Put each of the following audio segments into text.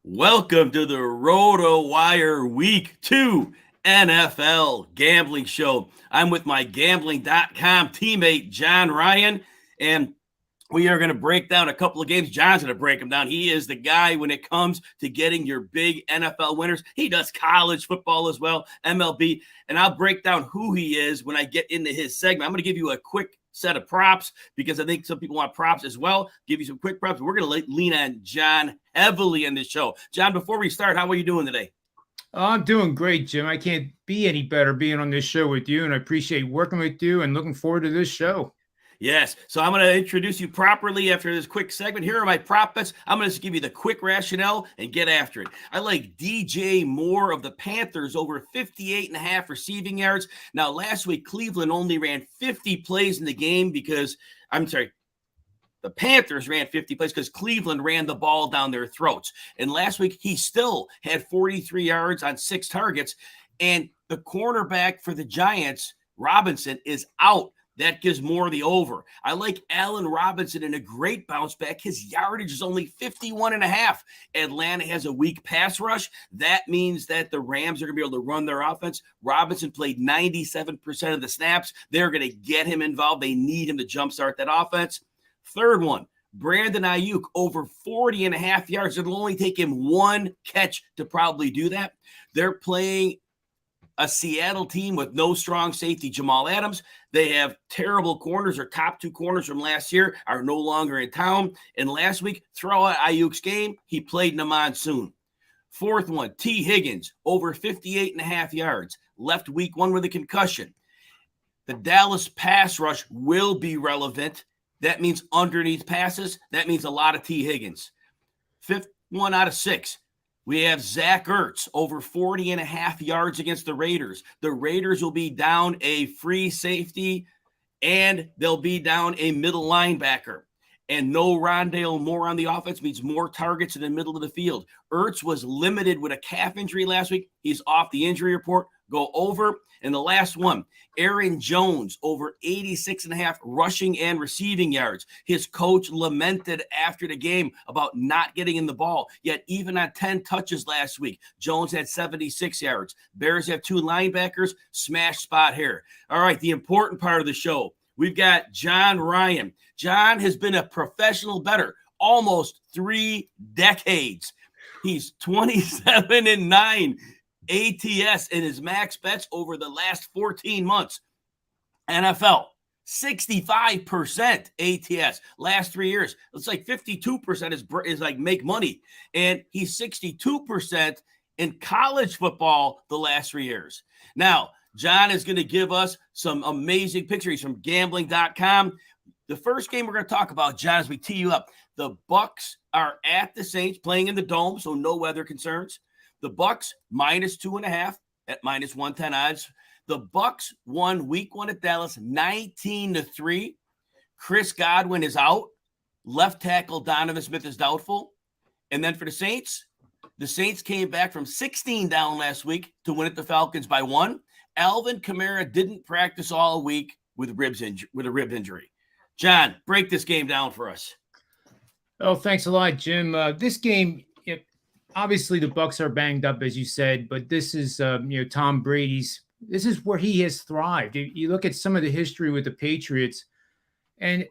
Welcome to the RotoWire Week 2 NFL Gambling Show. I'm with my gambling.com teammate, John Ryan, and we are going to break down a couple of games. John's going to break them down. He is the guy when it comes to getting your big NFL winners. He does college football as well, MLB, and I'll break down who he is when I get into his segment. I'm going to give you a quick set of props because I think some people want props as well. Give you some quick props. We're going to lean on John heavily in this show. John, before we start, how are you doing today? I'm doing great, Jim. I can't be any better being on this show with you, and I appreciate working with you and looking forward to this show. Yes. So I'm going to introduce you properly after this quick segment. Here are my prop bets. I'm going to give you the quick rationale and get after it. I like DJ Moore of the Panthers over 58.5 receiving yards. Now, last week, Cleveland only ran 50 plays in the game because, the Panthers ran 50 plays because Cleveland ran the ball down their throats. And last week, he still had 43 yards on 6 targets. And the cornerback for the Giants, Robinson, is out. That gives more the over. I like Allen Robinson in a great bounce back. His yardage is only 51.5. Atlanta has a weak pass rush. That means that the Rams are going to be able to run their offense. Robinson played 97% of the snaps. They're going to get him involved. They need him to jumpstart that offense. Third one, Brandon Ayuk over 40.5 yards. It'll only take him one catch to probably do that. They're playing a Seattle team with no strong safety, Jamal Adams. They have terrible corners. Their top 2 corners from last year are no longer in town. And last week, throw out Ayuk's game, he played in the monsoon. Fourth one, T. Higgins, over 58.5 yards. Left week 1 with a concussion. The Dallas pass rush will be relevant. That means underneath passes. That means a lot of T. Higgins. Fifth one out of 6. We have Zach Ertz over 40.5 yards against the Raiders. The Raiders will be down a free safety, and they'll be down a middle linebacker. And no Rondale Moore on the offense means more targets in the middle of the field. Ertz was limited with a calf injury last week. He's off the injury report. Go over. And the last one, Aaron Jones over 86.5 rushing and receiving yards. His coach lamented after the game about not getting in the ball. Yet even on 10 touches last week, Jones had 76 yards. Bears have 2 linebackers, smash spot here. All right, the important part of the show. We've got John Ryan. John has been a professional bettor almost 3 decades. He's 27-9 ATS in his max bets over the last 14 months. NFL, 65% ATS last 3 years. It's like 52% is like make money. And he's 62% in college football the last 3 years. Now, John is going to give us some amazing pictures from gambling.com. The first game we're going to talk about, John, as we tee you up, the Bucs are at the Saints playing in the Dome, so no weather concerns. The Bucs -2.5 at -110 odds. The Bucs won week 1 at Dallas 19-3. Chris Godwin is out. Left tackle Donovan Smith is doubtful. And then for the Saints came back from 16 down last week to win at the Falcons by 1. Alvin Kamara didn't practice all week with a rib injury. John, break this game down for us. Oh, thanks a lot, Jim. This game, obviously the Bucs are banged up, as you said, but this is Tom Brady's. This is where he has thrived. You look at some of the history with the Patriots, and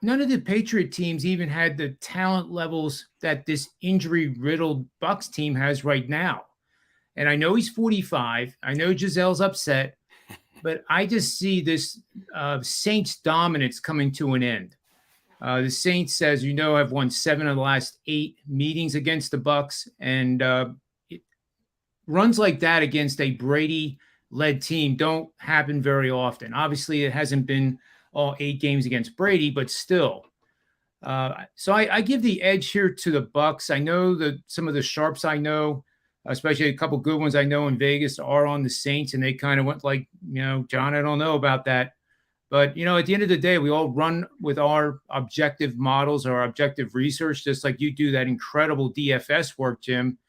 none of the Patriot teams even had the talent levels that this injury-riddled Bucs team has right now. And I know he's 45. I know Giselle's upset, but I just see this Saints dominance coming to an end. The Saints, as you know, have won 7 of the last 8 meetings against the Bucs, and runs like that against a Brady-led team don't happen very often. Obviously, it hasn't been all 8 games against Brady, but still. So I give the edge here to the Bucs. I know that some of the sharps I know, especially a couple good ones I know in Vegas, are on the Saints, and they kind of went like, John, I don't know about that. But, at the end of the day, we all run with our objective models, our objective research, just like you do that incredible DFS work, Jim,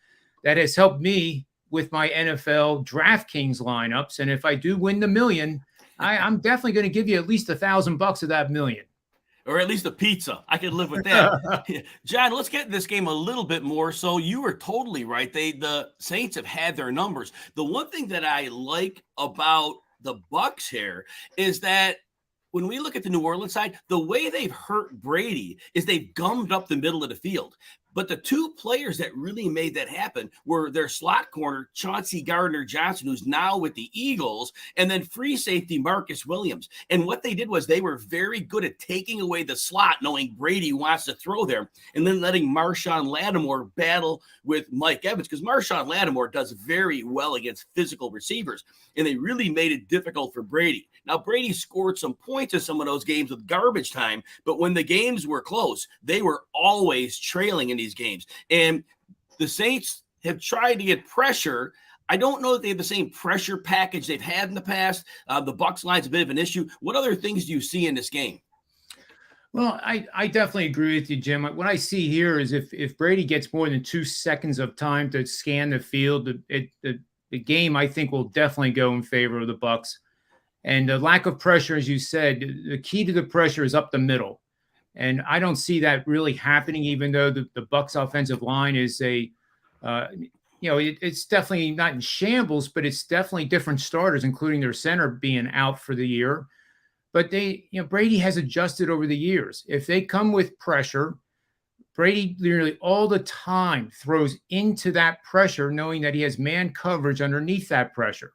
that has helped me with my NFL DraftKings lineups. And if I do win the million, I'm definitely going to give you at least $1,000 of that million. or at least a pizza. I could live with that. John, let's get in this game a little bit more. So you were totally right. The Saints have had their numbers. The one thing that I like about the Bucs here is that when we look at the New Orleans side, the way they've hurt Brady is they've gummed up the middle of the field. But the two players that really made that happen were their slot corner, Chauncey Gardner-Johnson, who's now with the Eagles, and then free safety Marcus Williams. And what they did was they were very good at taking away the slot, knowing Brady wants to throw there, and then letting Marshawn Lattimore battle with Mike Evans, because Marshawn Lattimore does very well against physical receivers, and they really made it difficult for Brady. Now, Brady scored some points in some of those games with garbage time, but when the games were close, they were always trailing in these games. And the Saints have tried to get pressure. I don't know that they have the same pressure package they've had in the past. The Bucs line's a bit of an issue. What other things do you see in this game? Well, I definitely agree with you, Jim. What I see here is if Brady gets more than 2 seconds of time to scan the field, the game, I think, will definitely go in favor of the Bucs. And the lack of pressure, as you said, the key to the pressure is up the middle. And I don't see that really happening, even though the Bucs offensive line is it's definitely not in shambles, but it's definitely different starters, including their center being out for the year. But Brady has adjusted over the years. If they come with pressure, Brady nearly all the time throws into that pressure, knowing that he has man coverage underneath that pressure.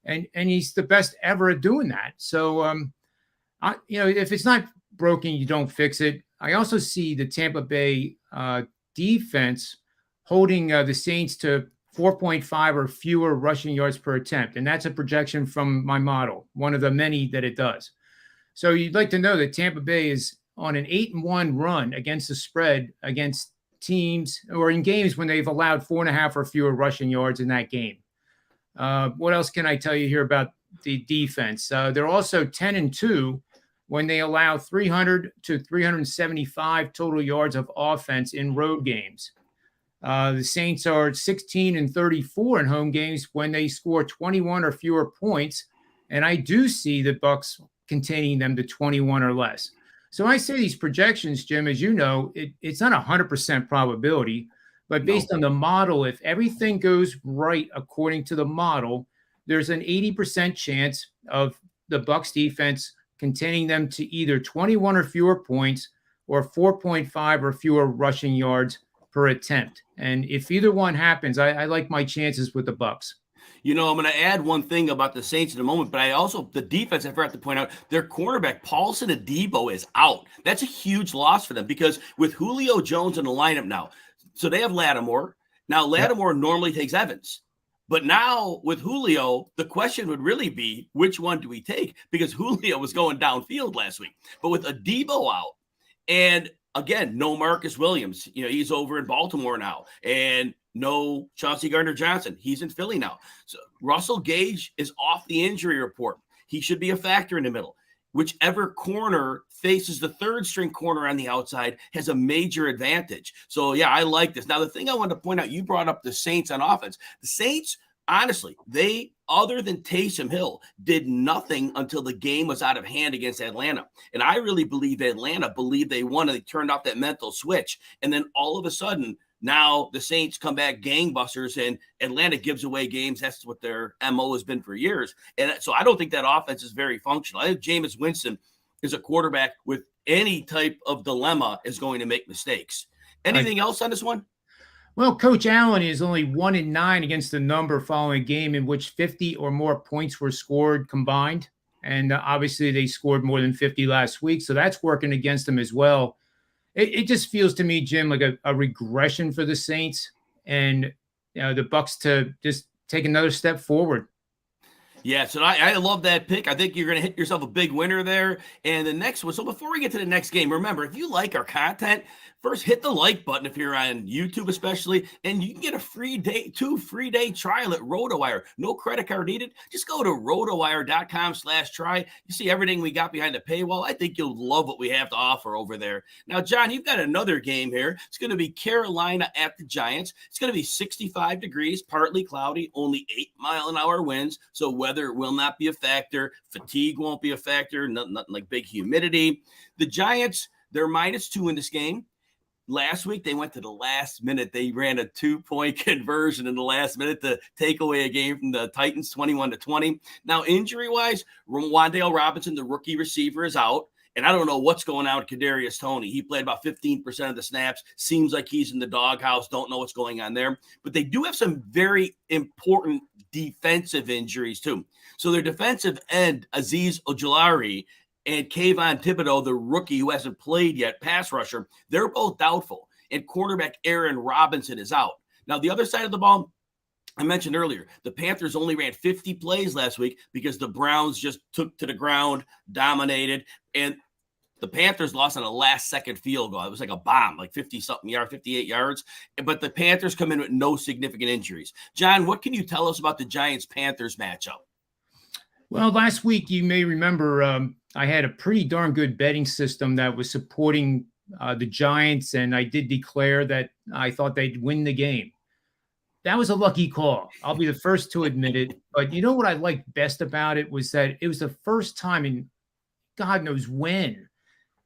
And he's the best ever at doing that. So, if it's not broken, you don't fix it. I also see the Tampa Bay defense holding the Saints to 4.5 or fewer rushing yards per attempt. And that's a projection from my model, one of the many that it does. So you'd like to know that Tampa Bay is on an 8-1 run against the spread against teams or in games when they've allowed 4.5 or fewer rushing yards in that game. What else can I tell you here about the defense? They're also 10-2 when they allow 300 to 375 total yards of offense in road games. The Saints are 16-34 in home games when they score 21 or fewer points. And I do see the Bucs containing them to 21 or less. So I say these projections, Jim, as you know, it's not 100% probability. But based on the model, if everything goes right according to the model, there's an 80% chance of the Bucs defense containing them to either 21 or fewer points or 4.5 or fewer rushing yards per attempt. And if either one happens, I like my chances with the Bucs. I'm going to add one thing about the Saints in a moment, but the defense, I forgot to point out, their cornerback, Paulson Adebo, is out. That's a huge loss for them because with Julio Jones in the lineup now, so they have Lattimore. Now, Lattimore normally takes Evans. But now with Julio, the question would really be, which one do we take? Because Julio was going downfield last week. But with Adebo out, and again, no Marcus Williams, he's over in Baltimore now. And no Chauncey Gardner-Johnson. He's in Philly now. So Russell Gage is off the injury report. He should be a factor in the middle. Whichever corner faces the third string corner on the outside has a major advantage. So, yeah, I like this. Now, the thing I wanted to point out, you brought up the Saints on offense. The Saints, honestly, they, other than Taysom Hill, did nothing until the game was out of hand against Atlanta. And I really believe Atlanta believed they won and they turned off that mental switch. And then all of a sudden, now the Saints come back gangbusters and Atlanta gives away games. That's what their MO has been for years. And so I don't think that offense is very functional. I think Jameis Winston is a quarterback with any type of dilemma is going to make mistakes. Anything else on this one? Well, Coach Allen is only 1-9 against the number following a game in which 50 or more points were scored combined. And obviously they scored more than 50 last week. So that's working against them as well. It just feels to me, Jim, like a regression for the Saints and the Bucs to just take another step forward. Yeah, so I love that pick. I think you're going to hit yourself a big winner there. And the next one, so before we get to the next game, remember, if you like our content, First, hit the like button if you're on YouTube, especially, and you can get a free day, 2 free-day trial at RotoWire. No credit card needed. Just go to rotowire.com/try. You see everything we got behind the paywall. I think you'll love what we have to offer over there. Now, John, you've got another game here. It's going to be Carolina at the Giants. It's going to be 65 degrees, partly cloudy, only 8-mile-an-hour winds, so weather will not be a factor. Fatigue won't be a factor, nothing like big humidity. The Giants, they're -2 in this game. Last week, they went to the last minute. They ran a 2-point conversion in the last minute to take away a game from the Titans, 21-20. Now, injury-wise, Wan'Dale Robinson, the rookie receiver, is out. And I don't know what's going on with Kadarius Toney. He played about 15% of the snaps. Seems like he's in the doghouse. Don't know what's going on there. But they do have some very important defensive injuries, too. So their defensive end, Azeez Ojulari, and Kayvon Thibodeau, the rookie who hasn't played yet, pass rusher, they're both doubtful. And quarterback Aaron Robinson is out. Now, the other side of the ball, I mentioned earlier, the Panthers only ran 50 plays last week because the Browns just took to the ground, dominated, and the Panthers lost on a last-second field goal. It was like a bomb, like 50-something yards, 58 yards. But the Panthers come in with no significant injuries. John, what can you tell us about the Giants-Panthers matchup? Well, last week, you may remember I had a pretty darn good betting system that was supporting the Giants, and I did declare that I thought they'd win the game. That was a lucky call. I'll be the first to admit it. But you know what I liked best about it was that it was the first time in God knows when.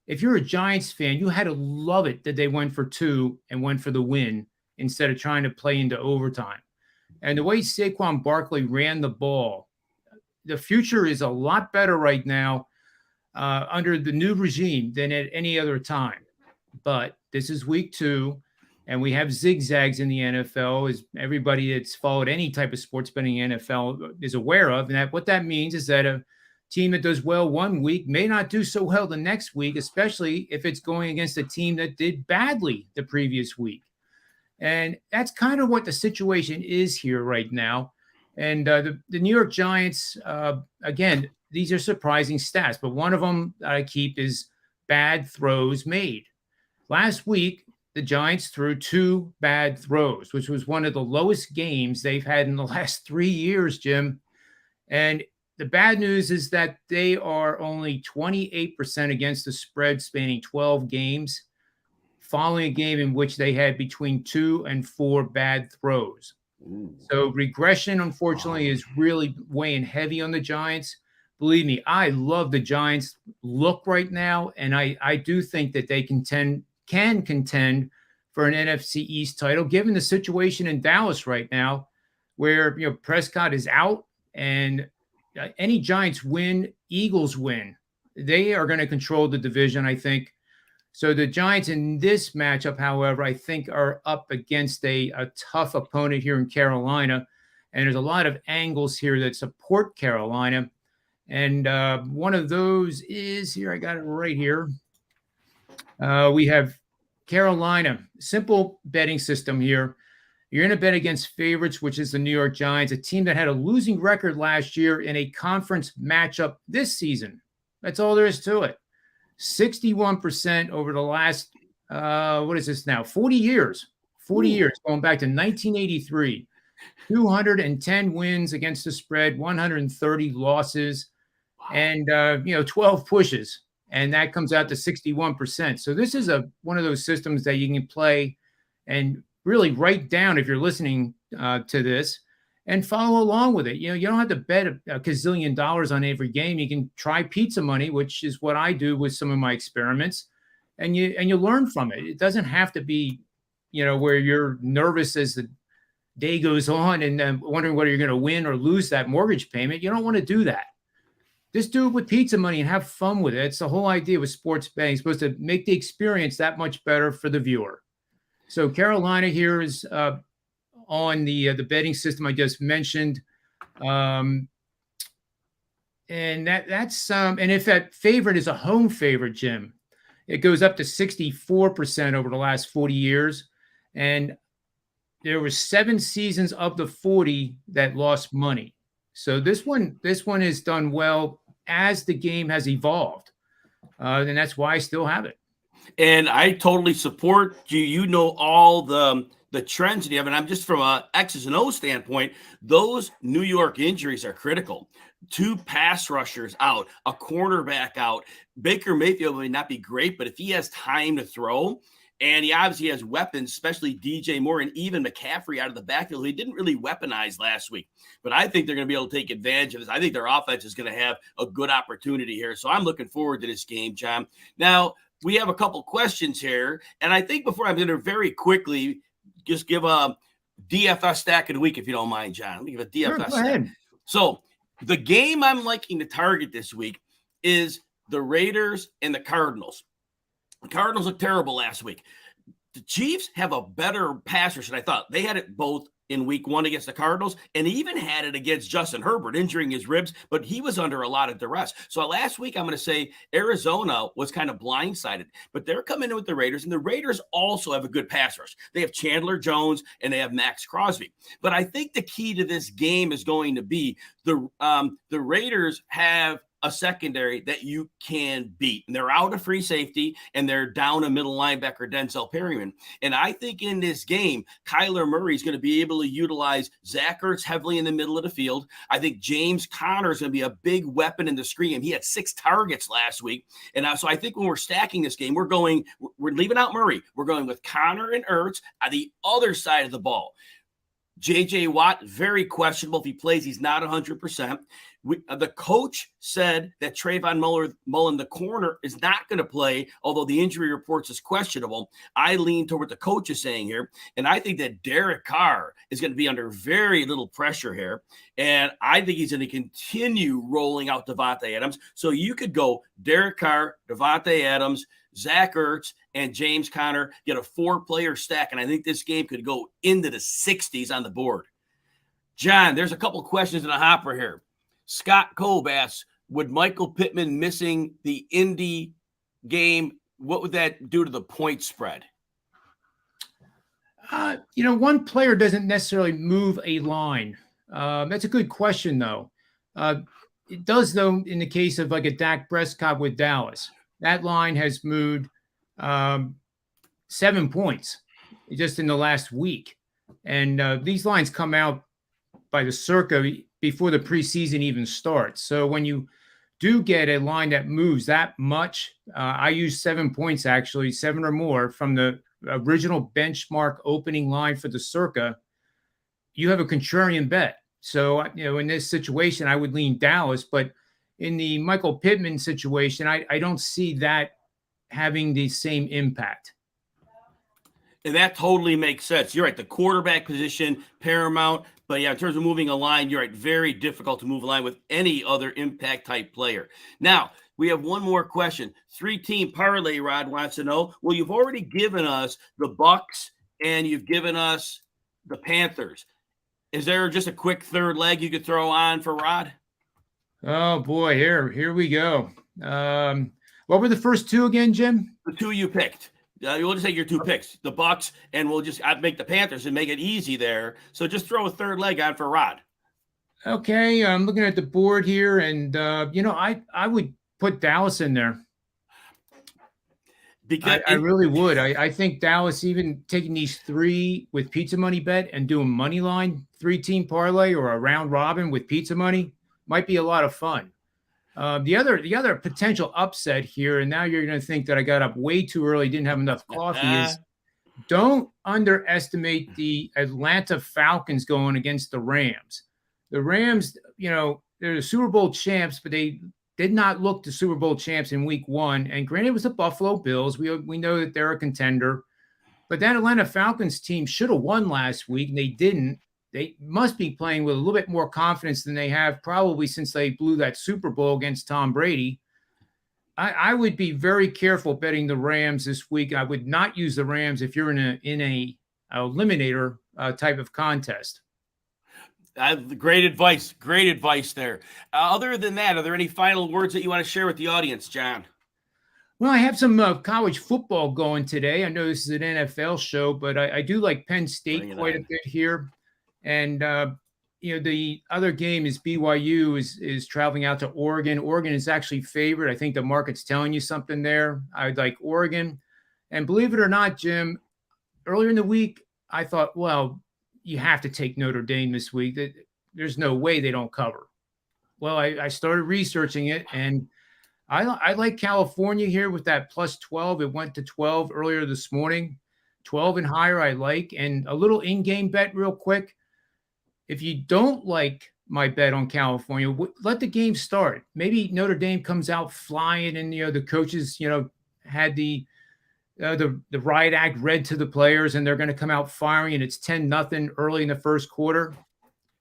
If you're a Giants fan, you had to love it that they went for 2 and went for the win instead of trying to play into overtime. And the way Saquon Barkley ran the ball, the future is a lot better right now under the new regime than at any other time. But this is week 2, and we have zigzags in the NFL, as everybody that's followed any type of sports betting in the NFL is aware of. And what that means is that a team that does well one week may not do so well the next week, especially if it's going against a team that did badly the previous week. And that's kind of what the situation is here right now. And the New York Giants, again, these are surprising stats, but one of them that I keep is bad throws made. Last week, the Giants threw 2 bad throws, which was one of the lowest games they've had in the last 3 years, Jim. And the bad news is that they are only 28% against the spread spanning 12 games, following a game in which they had between 2 and 4 bad throws. So regression, unfortunately, is really weighing heavy on the Giants. Believe me, I love the Giants' look right now, and I do think that they can contend for an NFC East title, given the situation in Dallas right now, where Prescott is out, and any Giants win, Eagles win. They are going to control the division, I think. So the Giants in this matchup, however, I think are up against a tough opponent here in Carolina. And there's a lot of angles here that support Carolina. And one of those is here. I got it right here. We have Carolina. Simple betting system here. You're going to bet against favorites, which is the New York Giants, a team that had a losing record last year in a conference matchup this season. That's all there is to it. 61% over the last, what is this now? 40 years. 40 years, going back to 1983. 210 wins against the spread, 130 losses, and 12 pushes. And that comes out to 61%. So this is one of those systems that you can play and really write down if you're listening to this and follow along with it. You don't have to bet a gazillion dollars on every game. You can try pizza money, which is what I do with some of my experiments, and you learn from it. It doesn't have to be, where you're nervous as the day goes on and wondering whether you're going to win or lose that mortgage payment. You don't want to do that. Just do it with pizza money and have fun with it. It's the whole idea with sports betting. It's supposed to make the experience that much better for the viewer. So Carolina here is on the betting system I just mentioned, and that's and if that favorite is a home favorite, Jim, it goes up to 64% over the last 40 years, and there were 7 seasons of the 40 that lost money. So this one has done well as the game has evolved, and that's why I still have it. And I totally support you. You know all the trends you have, and I'm just from a X's and O standpoint. Those New York injuries are critical. 2 pass rushers out, a cornerback out. Baker Mayfield may not be great, but if he has time to throw, and he obviously has weapons, especially DJ Moore and even McCaffrey out of the backfield. He didn't really weaponize last week, but I think they're going to be able to take advantage of this. I think their offense is going to have a good opportunity here. So I'm looking forward to this game, John. Now, we have a couple questions here, and I think before I'm going to very quickly just give a DFS stack of the week, if you don't mind, John. Let me give a DFS stack. Ahead. So the game I'm liking to target this week is the Raiders and the Cardinals. The Cardinals looked terrible last week. The Chiefs have a better pass rush than I thought. They had it both in week 1 against the Cardinals, and even had it against Justin Herbert, injuring his ribs, but he was under a lot of duress. So last week, I'm going to say Arizona was kind of blindsided, but they're coming in with the Raiders, and the Raiders also have a good pass rush. They have Chandler Jones, and they have Max Crosby. But I think the key to this game is going to be the Raiders have a secondary that you can beat. And they're out of free safety, and they're down a middle linebacker, Denzel Perryman. And I think in this game, Kyler Murray is going to be able to utilize Zach Ertz heavily in the middle of the field. I think James Conner is going to be a big weapon in the screen game. He had 6 targets last week. And so I think when we're stacking this game, we're leaving out Murray. We're going with Conner and Ertz on the other side of the ball. J.J. Watt, very questionable. If he plays, he's not 100%. The coach said that Trayvon Mullen, the corner, is not going to play, although the injury reports is questionable. I lean toward what the coach is saying here, and I think that Derek Carr is going to be under very little pressure here, and I think he's going to continue rolling out Devontae Adams. So you could go Derek Carr, Devontae Adams, Zach Ertz, and James Conner, get a 4-player stack, and I think this game could go into the 60s on the board. John, there's a couple questions in the hopper here. Scott Kolb asks, would Michael Pittman missing the Indy game, what would that do to the point spread? One player doesn't necessarily move a line. That's a good question, though. It does, though, in the case of like a Dak Prescott with Dallas. That line has moved 7 points just in the last week. And these lines come out by the circa before the preseason even starts. So when you do get a line that moves that much, I use 7 points, actually, 7 or more from the original benchmark opening line for the circa, you have a contrarian bet. So, in this situation, I would lean Dallas, but in the Michael Pittman situation, I don't see that having the same impact. And that totally makes sense. You're right. The quarterback position, paramount. But yeah, in terms of moving a line, you're right. Very difficult to move a line with any other impact type player. Now, we have one more question. 3-team parlay, Rod wants to know. Well, you've already given us the Bucs and you've given us the Panthers. Is there just a quick third leg you could throw on for Rod? Oh boy, here we go. What were the first 2 again, Jim? The 2 you picked. We'll just take your 2 picks, the Bucs, and we'll just make the Panthers and make it easy there. So just throw a third leg on for Rod. Okay, I'm looking at the board here, and I would put Dallas in there. Because I really would. I think Dallas, even taking these 3 with pizza money bet and doing money line 3-team parlay or a round robin with pizza money might be a lot of fun. The other potential upset here, and now you're going to think that I got up way too early, didn't have enough coffee, is don't underestimate the Atlanta Falcons going against the Rams. The Rams, they're the Super Bowl champs, but they did not look the Super Bowl champs in week 1. And granted, it was the Buffalo Bills. We know that they're a contender. But that Atlanta Falcons team should have won last week, and they didn't. They must be playing with a little bit more confidence than they have probably since they blew that Super Bowl against Tom Brady. I would be very careful betting the Rams this week. I would not use the Rams if you're in a eliminator type of contest. Great advice. Great advice there. Other than that, are there any final words that you want to share with the audience, John? Well, I have some college football going today. I know this is an NFL show, but I do like Penn State quite a bit here. And, the other game is BYU is traveling out to Oregon. Oregon is actually favored. I think the market's telling you something there. I would like Oregon. And believe it or not, Jim, earlier in the week, I thought, well, you have to take Notre Dame this week. There's no way they don't cover. Well, I started researching it, and I like California here with that plus 12. It went to 12 earlier this morning. 12 and higher I like. And a little in-game bet real quick. If you don't like my bet on California, let the game start. Maybe Notre Dame comes out flying and, the coaches, had the riot act read to the players and they're going to come out firing and it's 10-0 early in the first quarter.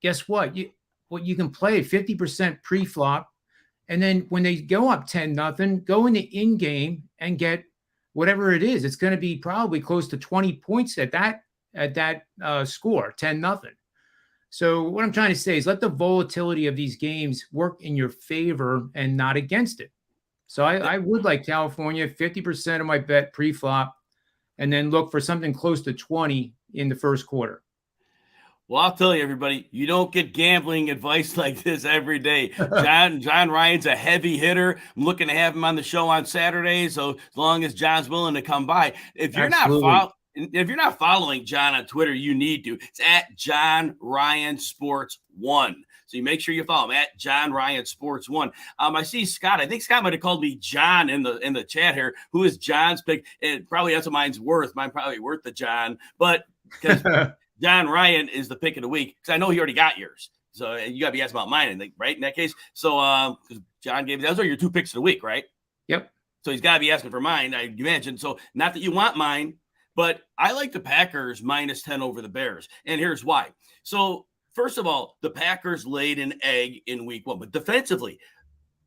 Guess what? You can play 50% pre-flop. And then when they go up 10-0, go in the in-game and get whatever it is. It's going to be probably close to 20 points at that score, 10-0. So what I'm trying to say is let the volatility of these games work in your favor and not against it. So I would like California, 50% of my bet pre-flop, and then look for something close to 20 in the first quarter. Well, I'll tell you, everybody, you don't get gambling advice like this every day. John Ryan's a heavy hitter. I'm looking to have him on the show on Saturday, so as long as John's willing to come by. If you're not following John on Twitter, you need to. It's at John Ryan Sports 1. So you make sure you follow him at John Ryan Sports 1. I see Scott. I think Scott might have called me John in the chat here. Who is John's pick? And probably that's what mine's worth. Mine probably worth the John, but because John Ryan is the pick of the week, because I know he already got yours. So you got to be asking about mine, right? In that case. So because John gave those are your 2 picks of the week, right? Yep. So he's got to be asking for mine, I imagine. So not that you want mine, but I like the Packers minus 10 over the Bears. And here's why. So first of all, the Packers laid an egg in week 1, but defensively,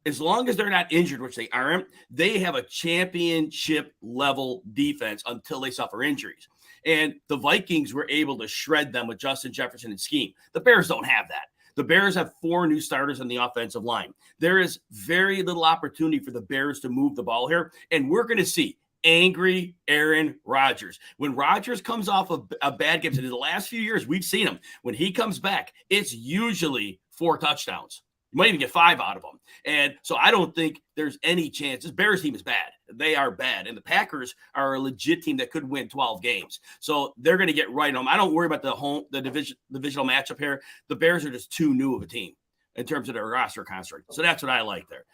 as long as they're not injured, which they aren't, they have a championship level defense until they suffer injuries. And the Vikings were able to shred them with Justin Jefferson and scheme. The Bears don't have that. The Bears have 4 new starters on the offensive line. There is very little opportunity for the Bears to move the ball here. And we're going to see angry Aaron Rodgers. When Rodgers comes off of a bad game, in the last few years, we've seen him. When he comes back, it's usually 4 touchdowns. You might even get 5 out of them. And so I don't think there's any chance. This Bears team is bad. They are bad. And the Packers are a legit team that could win 12 games. So they're going to get right on them. I don't worry about the divisional matchup here. The Bears are just too new of a team in terms of their roster construct. So that's what I like there.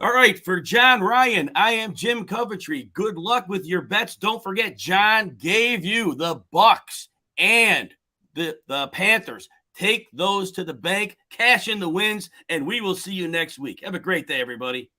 All right, for John Ryan, I am Jim Coventry. Good luck with your bets. Don't forget, John gave you the Bucs and the Panthers. Take those to the bank, cash in the wins, and we will see you next week. Have a great day, everybody.